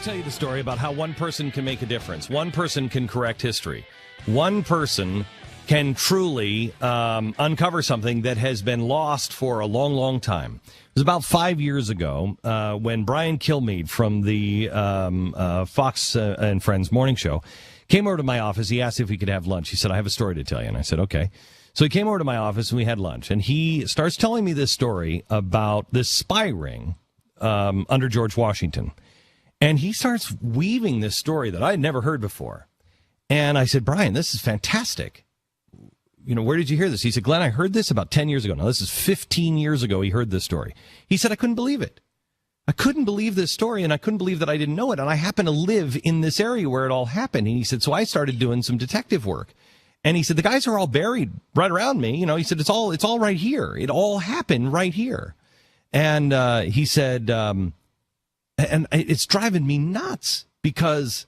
tell you the story about how one person can make a difference. One person can correct history. One person can truly uncover something that has been lost for a long, long time. It was about 5 years ago when Brian Kilmeade from the Fox and Friends morning show came over to my office. He asked if we could have lunch. He said, I have a story to tell you. And I said, okay. So he came over to my office and we had lunch. And he starts telling me this story about this spy ring under George Washington. And he starts weaving this story that I had never heard before. And I said, Brian, this is fantastic. You know, where did you hear this? He said, Glenn, I heard this about 10 years ago. Now, this is 15 years ago he heard this story. He said, I couldn't believe it. I couldn't believe this story, and I couldn't believe that I didn't know it. And I happen to live in this area where it all happened. And he said, so I started doing some detective work. And he said, the guys are all buried right around me. You know, he said, it's all right here. It all happened right here. And he said, and it's driving me nuts because,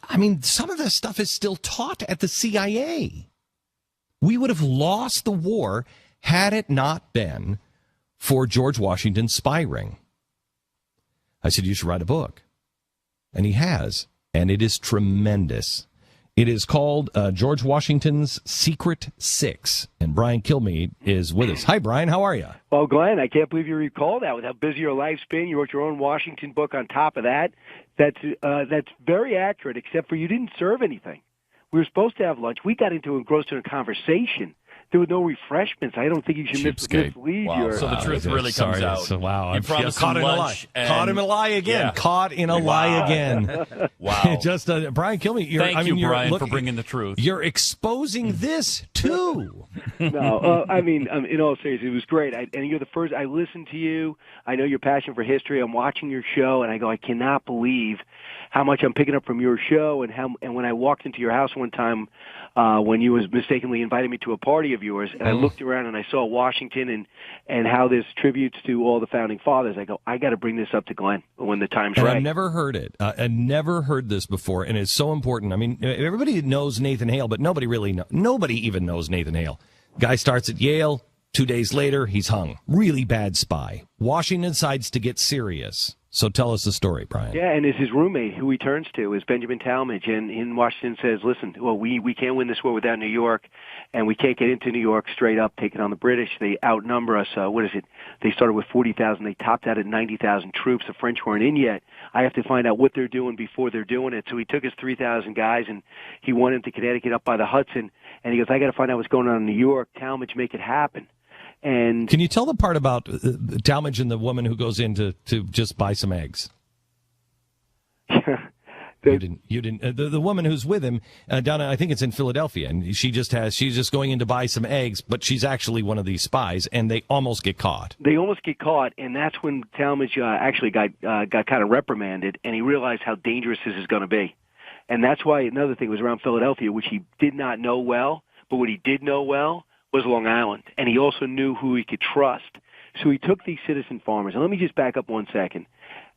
I mean, some of this stuff is still taught at the CIA. We would have lost the war had it not been for George Washington's spy ring. I said, you should write a book. And he has. And it is tremendous. It is called George Washington's Secret Six, and Brian Kilmeade is with us. Hi, Brian. How are you? Well, Glenn, I can't believe you recall that with how busy your life's been. You wrote your own Washington book on top of that. That's very accurate, except for you didn't serve anything. We were supposed to have lunch. We got engrossed in a conversation. There were no refreshments. I don't think you should mislead wow. So the truth really comes out. So, wow. I'm caught in a lie. Caught him in a lie again. Yeah. Caught in a lie again. Wow. Just Brian Kilmeade. Thank you, Brian, for bringing the truth. You're exposing this too. No, I mean, in all seriousness, it was great. And you're the first. I listened to you. I know your passion for history. I'm watching your show, and I go, I cannot believe how much I'm picking up from your show, and when I walked into your house one time when you was mistakenly invited me to a party of yours, and I looked around and I saw Washington and how this tributes to all the founding fathers. I go, I got to bring this up to Glenn when the time's right. I've never heard it. I never heard this before, and it's so important. I mean, everybody knows Nathan Hale, but nobody even knows Nathan Hale. Guy starts at Yale. 2 days later, he's hung. Really bad spy. Washington decides to get serious. So tell us the story, Brian. Yeah, and it's his roommate who he turns to is Benjamin Talmadge, and in Washington says, listen, well, we can't win this war without New York, and we can't get into New York straight up, taking on the British. They outnumber us. They started with 40,000. They topped out at 90,000 troops. The French weren't in yet. I have to find out what they're doing before they're doing it. So he took his 3,000 guys, and he went into Connecticut up by the Hudson, and he goes, I got to find out what's going on in New York. Talmadge, make it happen. And can you tell the part about Talmadge and the woman who goes in to just buy some eggs? You didn't. The woman who's with him down, I think it's in Philadelphia, and she's just going in to buy some eggs, but she's actually one of these spies, and they almost get caught. They almost get caught, and that's when Talmadge actually got kind of reprimanded, and he realized how dangerous this is going to be, and that's why another thing was around Philadelphia, which he did not know well, but what he did know well was Long Island, and he also knew who he could trust. So he took these citizen farmers, and let me just back up 1 second.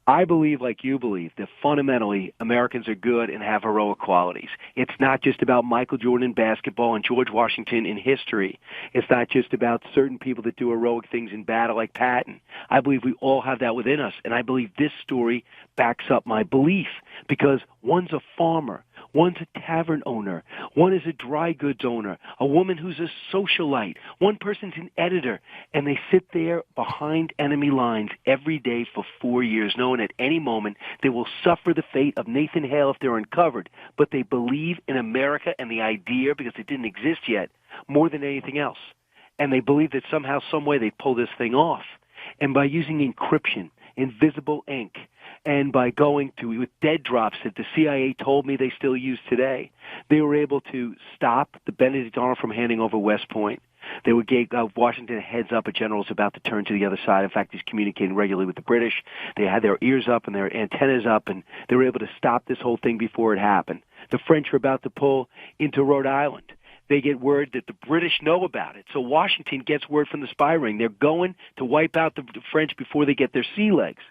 I believe, like you believe, that fundamentally Americans are good and have heroic qualities. It's not just about Michael Jordan in basketball and George Washington in history. It's not just about certain people that do heroic things in battle like Patton. I believe we all have that within us, and I believe this story backs up my belief because one's a farmer. One's a tavern owner. One is a dry goods owner. A woman who's a socialite. One person's an editor. And they sit there behind enemy lines every day for 4 years, knowing at any moment they will suffer the fate of Nathan Hale if they're uncovered. But they believe in America and the idea, because it didn't exist yet, more than anything else. And they believe that somehow, some way, they'd pull this thing off. And by using encryption, invisible ink, and by going to with dead drops that the CIA told me they still use today, they were able to stop the Benedict Arnold from handing over West Point. They would give Washington a heads up a general's about to turn to the other side. In fact, he's communicating regularly with the British. They had their ears up and their antennas up, and they were able to stop this whole thing before it happened. The French are about to pull into Rhode Island. They get word that the British know about it. So Washington gets word from the spy ring. They're going to wipe out the French before they get their sea legs.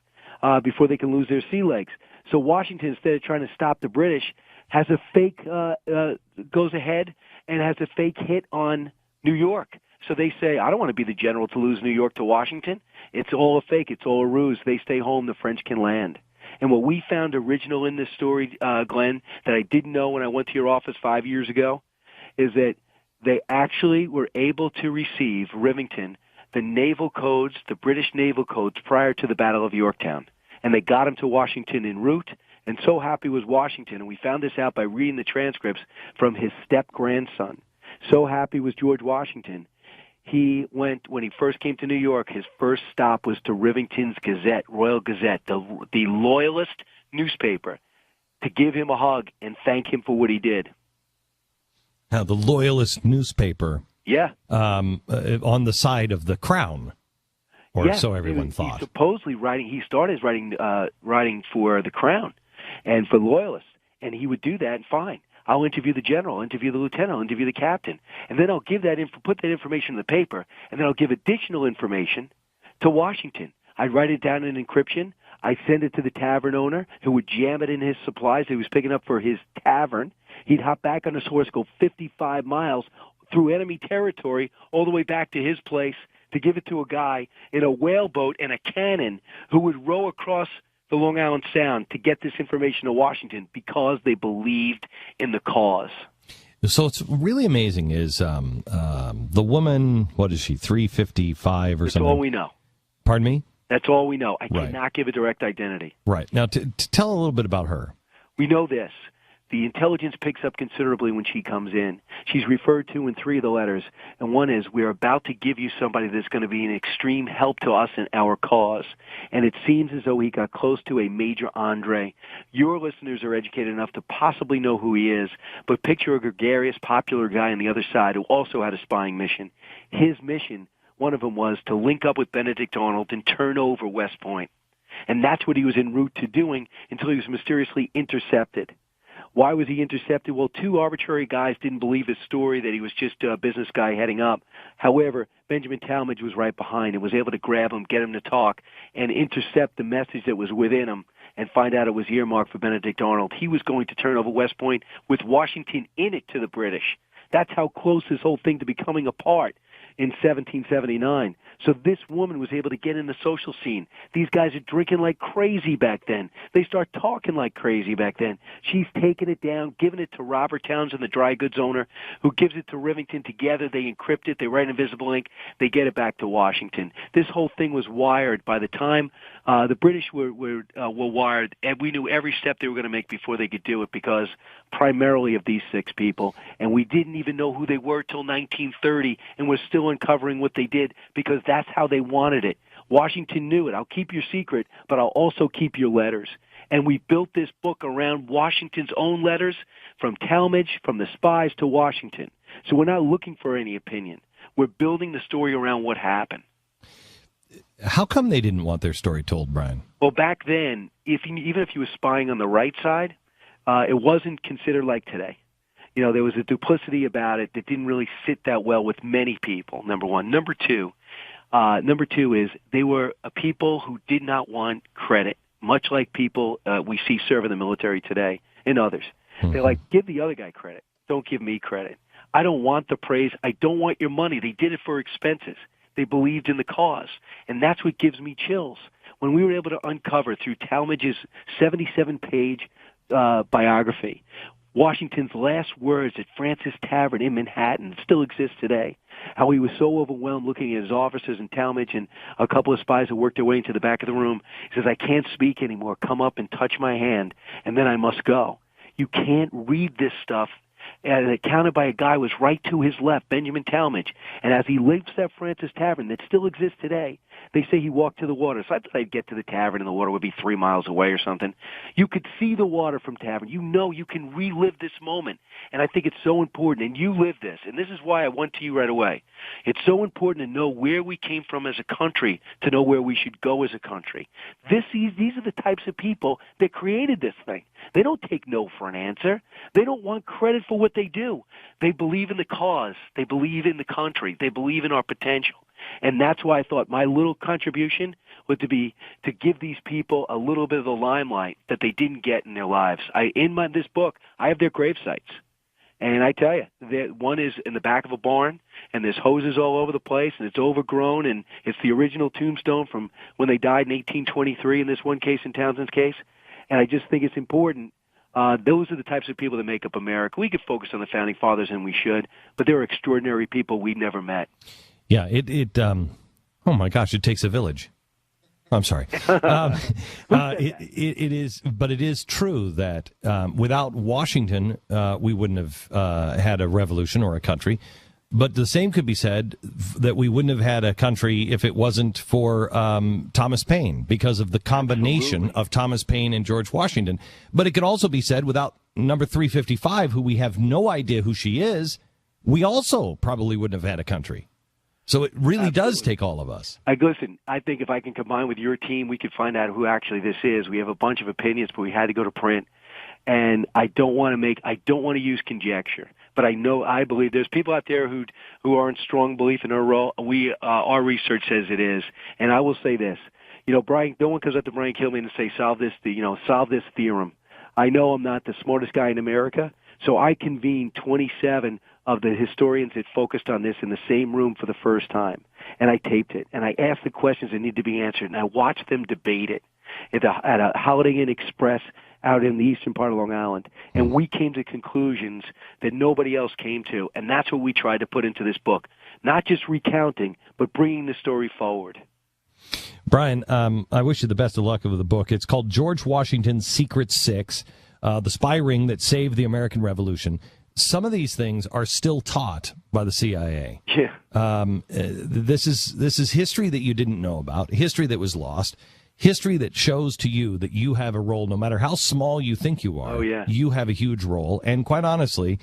Before they can lose their sea legs. So Washington, instead of trying to stop the British, has a fake, goes ahead and has a fake hit on New York. So they say, I don't want to be the general to lose New York to Washington. It's all a fake. It's all a ruse. They stay home. The French can land. And what we found original in this story, Glenn, that I didn't know when I went to your office 5 years ago, is that they actually were able to receive, Rivington, the naval codes, the British naval codes prior to the Battle of Yorktown. And they got him to Washington en route, and so happy was Washington. And we found this out by reading the transcripts from his step-grandson. So happy was George Washington. He went, when he first came to New York, his first stop was to Rivington's Gazette, Royal Gazette, the loyalist newspaper, to give him a hug and thank him for what he did. Now, the loyalist newspaper. Yeah. On the side of the crown, or so everyone thought. He's supposedly he started writing for the crown and for loyalists, and he would do that and fine. I'll interview the general, interview the lieutenant, I'll interview the captain, and then I'll give put that information in the paper, and then I'll give additional information to Washington. I'd write it down in encryption. I'd send it to the tavern owner, who would jam it in his supplies that he was picking up for his tavern. He'd hop back on his horse, go 55 miles through enemy territory all the way back to his place to give it to a guy in a whaleboat and a cannon who would row across the Long Island Sound to get this information to Washington because they believed in the cause. So what's really amazing is the woman, what is she, 355 or something? That's all we know. Pardon me? That's all we know. I cannot give a direct identity. Right. Now, to tell a little bit about her. We know this. The intelligence picks up considerably when she comes in. She's referred to in 3 of the letters, and one is, we're about to give you somebody that's going to be an extreme help to us in our cause. And it seems as though he got close to a Major Andre. Your listeners are educated enough to possibly know who he is, but picture a gregarious, popular guy on the other side who also had a spying mission. His mission, one of them, was to link up with Benedict Arnold and turn over West Point. And that's what he was en route to doing until he was mysteriously intercepted. Why was he intercepted? Well, 2 arbitrary guys didn't believe his story that he was just a business guy heading up. However, Benjamin Talmadge was right behind and was able to grab him, get him to talk, and intercept the message that was within him and find out it was earmarked for Benedict Arnold. He was going to turn over West Point with Washington in it to the British. That's how close this whole thing to becoming a part in 1779. So this woman was able to get in the social scene. These guys are drinking like crazy back then. They start talking like crazy back then. She's taking it down, giving it to Robert Townsend, the dry goods owner, who gives it to Rivington. Together they encrypt it, they write invisible ink, they get it back to Washington. This whole thing was wired. By the time the British were wired, and we knew every step they were going to make before they could do it, because primarily of these 6 people, and we didn't even know who they were till 1930, and we're still uncovering what they did because that's how they wanted it. Washington knew it. I'll keep your secret, but I'll also keep your letters. And we built this book around Washington's own letters, from Talmadge, from the spies to Washington. So we're not looking for any opinion. We're building the story around what happened. How come they didn't want their story told, Brian? Well, back then, even if you were spying on the right side, it wasn't considered like today. You know, there was a duplicity about it that didn't really sit that well with many people, number one. Number two is they were a people who did not want credit, much like people we see serve in the military today and others. Mm-hmm. They're like, give the other guy credit. Don't give me credit. I don't want the praise. I don't want your money. They did it for expenses. They believed in the cause. And that's what gives me chills. When we were able to uncover through Talmadge's 77-page biography, Washington's last words at Francis Tavern in Manhattan, it still exists today, how he was so overwhelmed looking at his officers and Talmadge and a couple of spies who worked their way into the back of the room. He says, I can't speak anymore. Come up and touch my hand, and then I must go. You can't read this stuff. And accounted by a guy who was right to his left, Benjamin Talmadge. And as he leaves that Francis Tavern that still exists today, they say he walked to the water. So I thought I'd get to the tavern and the water would be 3 miles away or something. You could see the water from tavern. You know you can relive this moment. And I think it's so important. And you live this. And this is why I went to you right away. It's so important to know where we came from as a country to know where we should go as a country. These are the types of people that created this thing. They don't take no for an answer. They don't want credit for what they do. They believe in the cause. They believe in the country. They believe in our potential. And that's why I thought my little contribution would be to give these people a little bit of the limelight that they didn't get in their lives. This book, I have their grave sites. And I tell you, one is in the back of a barn, and there's hoses all over the place, and it's overgrown, and it's the original tombstone from when they died in 1823 in this one case, in Townsend's case. And I just think it's important. Those are the types of people that make up America. We could focus on the founding fathers, and we should, but there are extraordinary people we've never met. Yeah, oh my gosh, it takes a village. I'm sorry. It is, but it is true that without Washington, we wouldn't have had a revolution or a country. But the same could be said that we wouldn't have had a country if it wasn't for Thomas Paine, because of the combination of Thomas Paine and George Washington. But it could also be said without number 355, who we have no idea who she is, we also probably wouldn't have had a country. So it really does take all of us. Listen, I think if I can combine with your team, we could find out who actually this is. We have a bunch of opinions, but we had to go to print. And I don't want to use conjecture. But I believe there's people out there who are in strong belief in our role. Our research says it is. And I will say this, Brian, no one comes up to Brian Kilmeade and say, solve this theorem. I know I'm not the smartest guy in America, so I convened 27 of the historians that focused on this in the same room for the first time. And I taped it. And I asked the questions that need to be answered. And I watched them debate it at a Holiday Inn Express out in the eastern part of Long Island. And we came to conclusions that nobody else came to. And that's what we tried to put into this book. Not just recounting, but bringing the story forward. Brian, I wish you the best of luck with the book. It's called George Washington's Secret Six, the spy ring that saved the American Revolution. Some of these things are still taught by the CIA. Yeah. This is history that you didn't know about, history that was lost, history that shows to you that you have a role, no matter how small you think you are. Oh, yeah. You have a huge role. And quite honestly,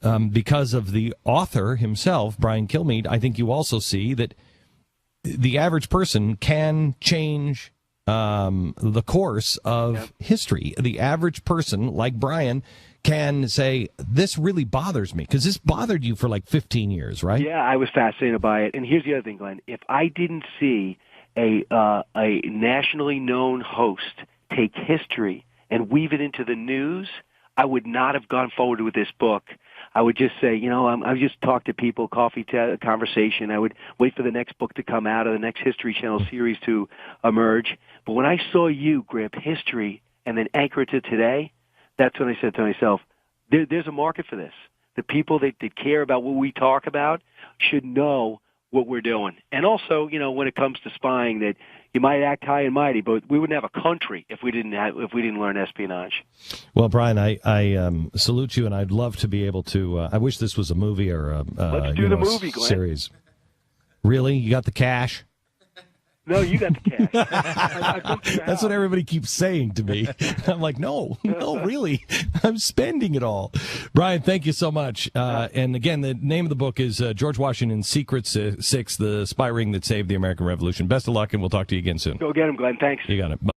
because of the author himself, Brian Kilmeade, I think you also see that the average person can change the course of history. The average person, like Brian, can say, this really bothers me, because this bothered you for like 15 years, right? Yeah, I was fascinated by it. And here's the other thing, Glenn. If I didn't see a nationally known host take history and weave it into the news, I would not have gone forward with this book. I would just say, I would just talk to people, conversation. I would wait for the next book to come out or the next History Channel series to emerge. But when I saw you grab history and then anchor it to today, that's when I said to myself, there's a market for this. The people that care about what we talk about should know what we're doing. And also, when it comes to spying, that you might act high and mighty, but we wouldn't have a country if we didn't learn espionage. Well, Brian, I salute you, and I'd love to be able to. I wish this was a movie or a Let's do the movie, Glenn. Series. Really, you got the cash? No, you got the cash. That's what everybody keeps saying to me. I'm like, no, really. I'm spending it all. Brian, thank you so much. And again, the name of the book is George Washington's Secret Six, the spy ring that saved the American Revolution. Best of luck, and we'll talk to you again soon. Go get him, Glenn. Thanks. You got it. Bye.